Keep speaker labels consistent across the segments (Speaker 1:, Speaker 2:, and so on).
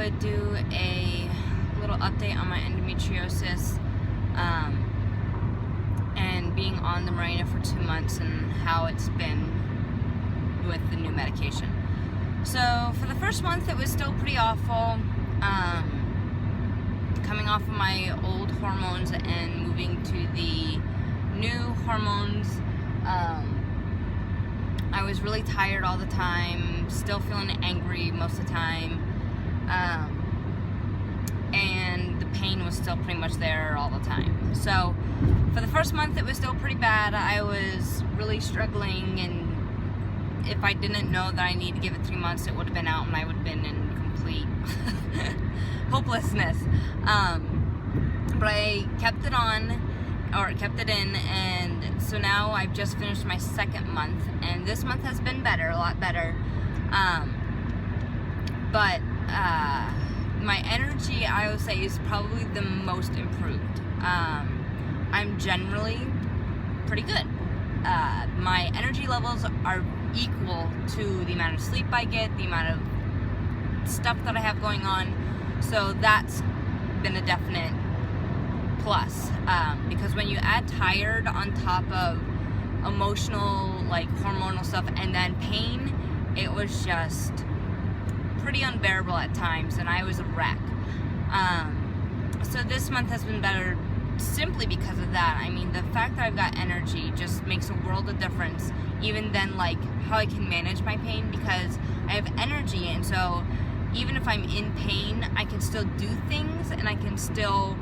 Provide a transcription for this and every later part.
Speaker 1: would do a little update on my endometriosis and being on the Mirena for 2 months and how it's been with the new medication. So for the first month it was still pretty awful, coming off of my old hormones and moving to the new hormones. I was really tired all the time, still feeling angry most of the time, and the pain was still pretty much there all the time. So for the first month it was still pretty bad. I was really struggling, and if I didn't know that I needed to give it 3 months, it would have been out and I would have been in complete hopelessness. But I kept it on, or kept it in, and so now I've just finished my 2nd month, and this month has been better, a lot better. But my energy, I would say, is probably the most improved. I'm generally pretty good. My energy levels are equal to the amount of sleep I get, the amount of stuff that I have going on, so that's been a definite plus, because when you add tired on top of emotional, like hormonal stuff, and then pain, it was just pretty unbearable at times, and I was a wreck. So this month has been better simply because of that. I mean, the fact that I've got energy just makes a world of difference, even then, like how I can manage my pain, because I have energy, and so even if I'm in pain, I can still do things, and I can still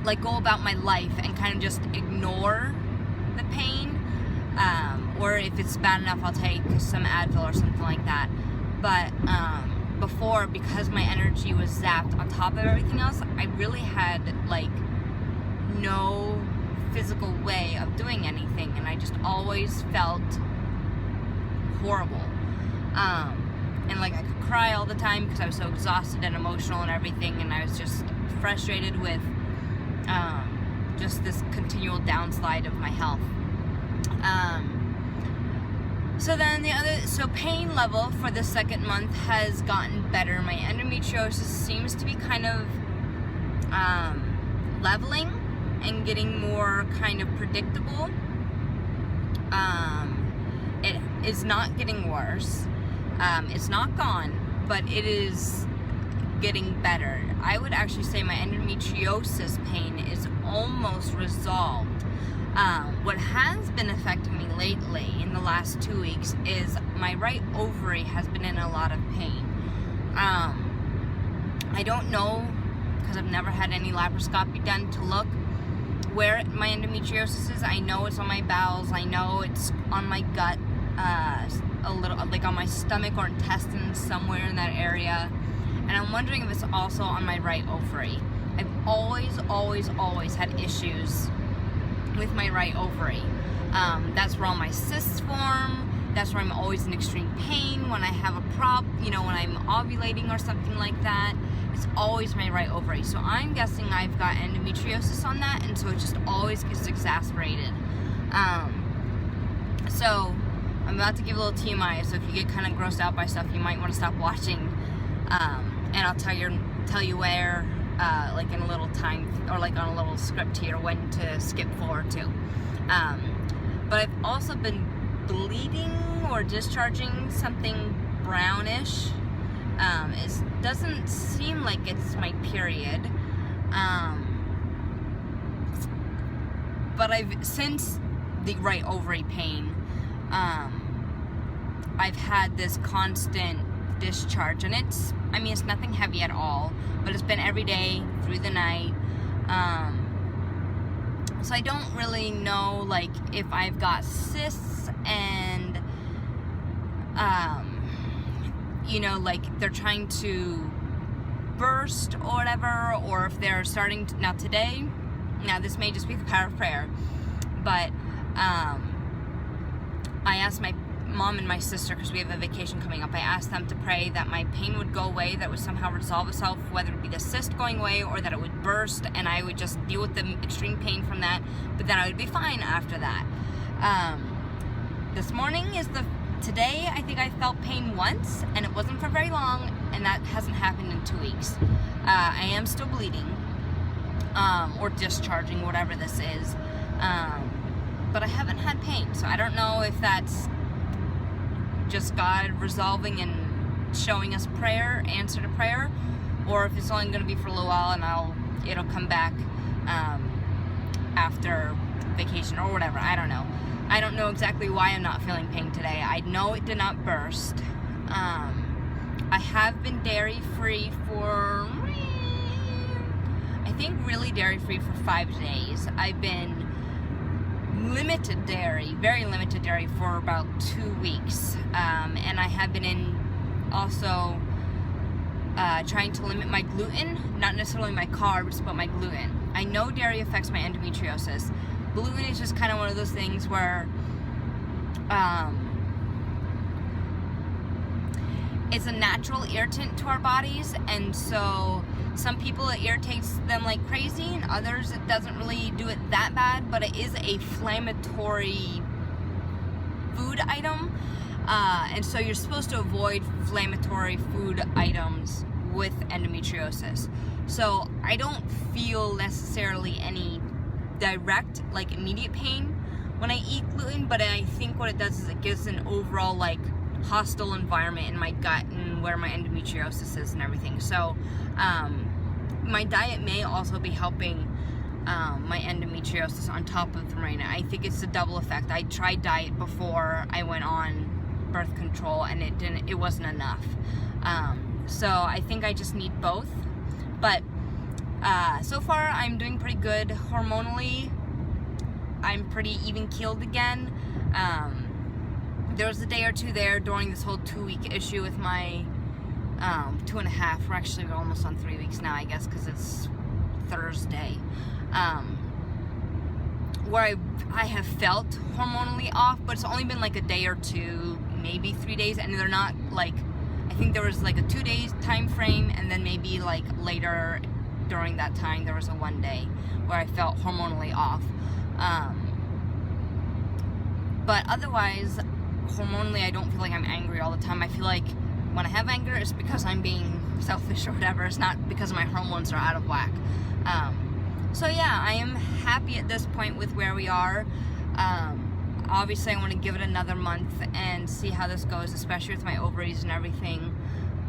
Speaker 1: like go about my life and kind of just ignore the pain, or if it's bad enough, I'll take some Advil or something like that. But before, because my energy was zapped on top of everything else, I really had like no physical way of doing anything, and I just always felt horrible. And like I could cry all the time because I was so exhausted and emotional and everything, and I was just frustrated with just this continual downslide of my health. So then so pain level for the 2nd month has gotten better. My endometriosis seems to be kind of leveling and getting more kind of predictable. It is not getting worse. It's not gone, but it is getting better. I would actually say my endometriosis pain is almost resolved. What has been affecting me lately in the last 2 weeks is my right ovary has been in a lot of pain. I don't know, because I've never had any laparoscopy done to look where my endometriosis is. I know it's on my bowels, I know it's on my gut, a little like on my stomach or intestines, somewhere in that area, and I'm wondering if it's also on my right ovary. I've always had issues with my right ovary. That's where all my cysts form. That's where I'm always in extreme pain when I have a when I'm ovulating or something like that. It's always my right ovary. So I'm guessing I've got endometriosis on that, and so it just always gets exacerbated. So I'm about to give a little TMI, so if you get kind of grossed out by stuff, you might want to stop watching, and I'll tell you where, like in a little time, or like on a little script here, when to skip forward to. But I've also been bleeding or discharging something brownish. It doesn't seem like it's my period, but since the right ovary pain, I've had this constant discharge, and it's nothing heavy at all, but it's been every day through the night. So I don't really know, like, if I've got cysts and, like they're trying to burst or whatever, or if they're starting to, now this may just be the power of prayer, but I asked my mom and my sister, because we have a vacation coming up, I asked them to pray that my pain would go away, that it would somehow resolve itself, whether it be the cyst going away or that it would burst, and I would just deal with the extreme pain from that, but then I would be fine after that. This morning today I think I felt pain once, and it wasn't for very long, and that hasn't happened in 2 weeks. I am still bleeding, or discharging, whatever this is, but I haven't had pain, so I don't know if that's just God resolving and showing us prayer, answer to prayer, or if it's only going to be for a little while and it'll come back after vacation or whatever. I don't know. I don't know exactly why I'm not feeling pain today. I know it did not burst. I have been dairy free for, I think really dairy free for 5 days. I've been limited dairy, very limited dairy for about 2 weeks. And I have been in also trying to limit my gluten, not necessarily my carbs, but my gluten. I know dairy affects my endometriosis. Gluten is just kind of one of those things where it's a natural irritant to our bodies, and so some people it irritates them like crazy, and others it doesn't really do it that bad, but it is a inflammatory food item, and so you're supposed to avoid inflammatory food items with endometriosis. So I don't feel necessarily any direct, like immediate pain when I eat gluten, but I think what it does is it gives an overall like hostile environment in my gut and where my endometriosis is and everything. So my diet may also be helping my endometriosis on top of the Mirena. I think it's a double effect. I tried diet before I went on birth control, and it wasn't enough. So I think I just need both. But so far I'm doing pretty good hormonally. I'm pretty even keeled again. There was a day or two there during this whole 2-week issue with my 2.5. We're actually almost on 3 weeks now, I guess, because it's Thursday. Where I have felt hormonally off, but it's only been like a day or two, maybe 3 days, and they're not like, I think there was like a 2 days time frame, and then maybe like later during that time there was a 1 day where I felt hormonally off. But otherwise, hormonally, I don't feel like I'm angry all the time. I feel like when I have anger, it's because I'm being selfish or whatever. It's not because my hormones are out of whack. So yeah, I am happy at this point with where we are. Obviously, I want to give it another month and see how this goes, especially with my ovaries and everything,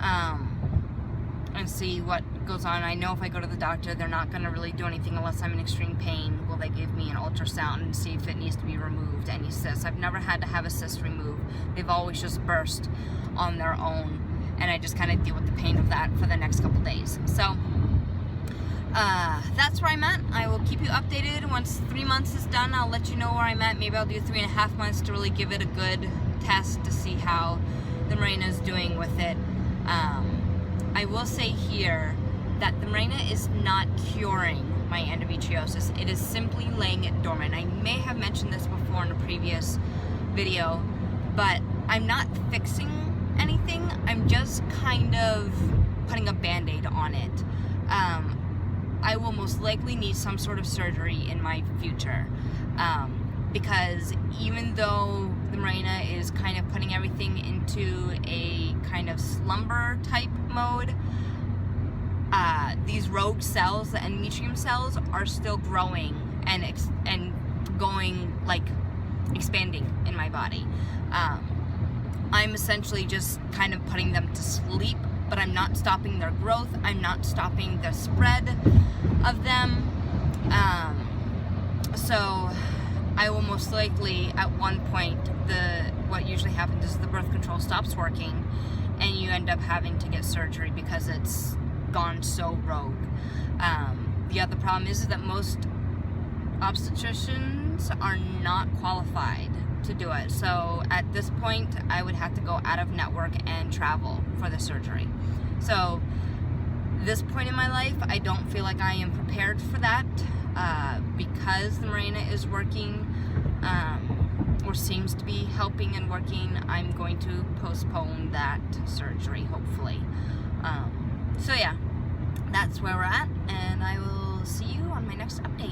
Speaker 1: and see what goes on. I know if I go to the doctor, they're not going to really do anything unless I'm in extreme pain. Will they give me an ultrasound and see if it needs to be removed, any cysts? I've never had to have a cyst removed. They've always just burst on their own, and I just kind of deal with the pain of that for the next couple days. So that's where I'm at. I will keep you updated. Once 3 months is done, I'll let you know where I'm at. Maybe I'll do 3.5 months to really give it a good test to see how the Mirena is doing with it. I will say here that the Mirena is not curing my endometriosis. It is simply laying it dormant. I may have mentioned this before in a previous video, but I'm not fixing anything. I'm just kind of putting a band-aid on it. I will most likely need some sort of surgery in my future, because even though the Mirena is kind of putting everything into a kind of slumber type mode, these rogue cells, the endometrium cells, are still growing and going, like, expanding in my body. I'm essentially just kind of putting them to sleep, but I'm not stopping their growth. I'm not stopping the spread of them. So I will most likely, at one point, what usually happens is the birth control stops working, and you end up having to get surgery because it's gone so rogue. The other problem is that most obstetricians are not qualified to do it. So at this point, I would have to go out of network and travel for the surgery. So this point in my life, I don't feel like I am prepared for that, because the Mirena is working, or seems to be helping and working. I'm going to postpone that surgery, hopefully. So yeah, that's where we're at, and I will see you on my next update.